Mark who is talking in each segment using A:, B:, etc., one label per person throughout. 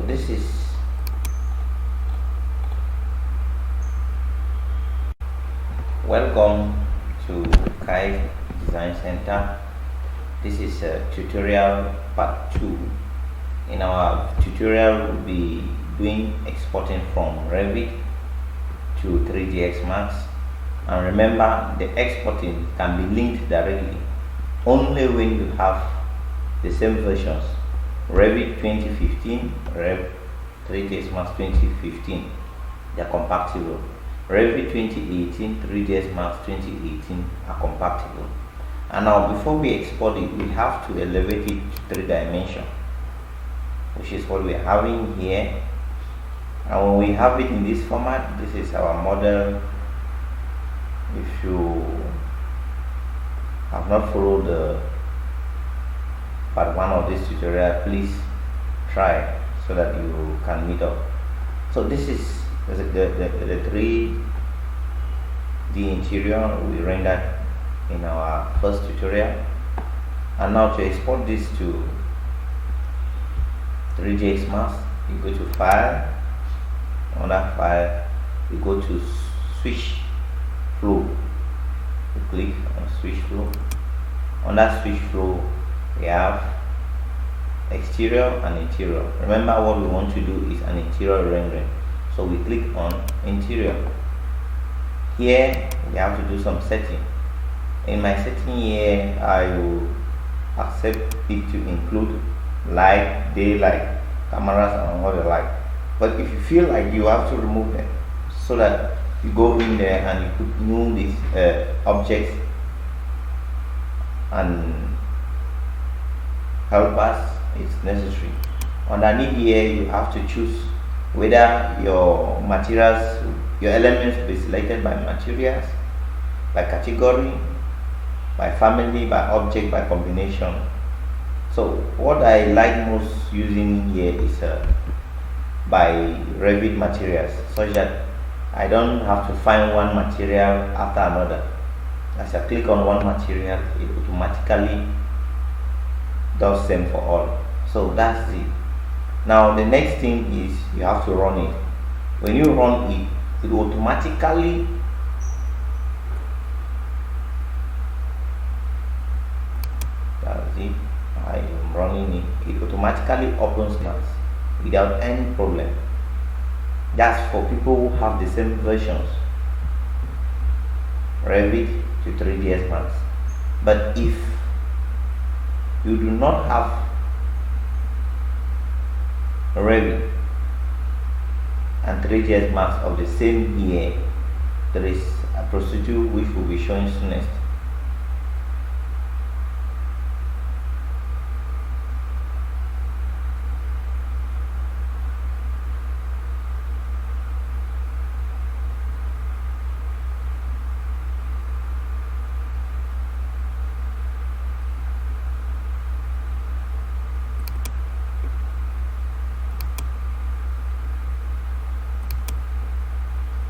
A: this is welcome to Kai Design Center. This is tutorial part 2. In our tutorial, we'll be doing exporting from Revit to 3ds Max. And remember, the exporting can be linked directly only when you have the same versions. Revit 2015, 3ds Max 2015, they are compatible. Revit 2018, 3ds Max 2018 are compatible. And now before we export it, we have to elevate it to 3 dimension, which is what we're having here. And when we have it in this format, this is our model. If you have not followed the part 1 of this tutorial, please try so that you can meet up. So this is the 3D interior we rendered in our first tutorial. And now to export this to 3ds Max, you go to File, on that file you go to Switch Flow, you click on Switch Flow. On that Switch Flow we have exterior and interior. Remember, what we want to do is an interior rendering, so we click on interior. Here we have to do some setting. In my setting here, I will accept it to include light, daylight, cameras and all the light. But if you feel like you have to remove them, so that you go in there and you could move these objects and help us, it's necessary. Underneath here you have to choose whether your materials, your elements will be selected by materials, by category, by family, by object, by combination. So what I like most using here is by Revit materials, such that I don't have to find one material after another. As I click on one material, it automatically does same for all. So that's it. Now the next thing is you have to run it. When you run it, it automatically I am running it. It automatically opens now without any problem. That's for people who have the same versions, Revit to 3ds Max. But if you do not have Revit and 3ds Max of the same year, there is a procedure which will be shown next.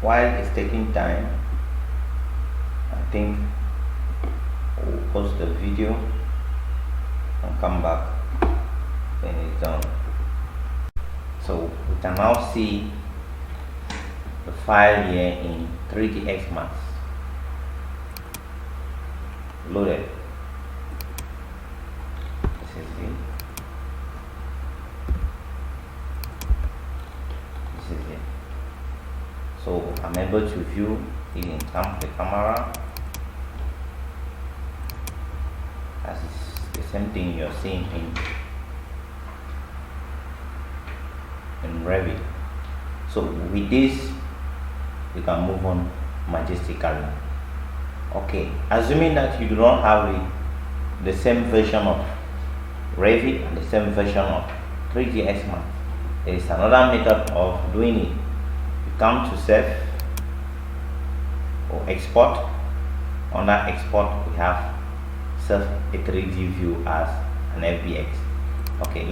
A: While it's taking time, I think we'll pause the video and come back when it's done. So we can now see the file here in 3ds Max loaded. This is it. This is it. So I'm able to view it in the camera. As the same thing you're seeing in Revit. So with this, you can move on majestically. Okay, assuming that you do not have the same version of Revit and the same version of 3ds Max, there is another method of doing it. Come to save or export. Under export we have save a 3D view as an FBX. Okay.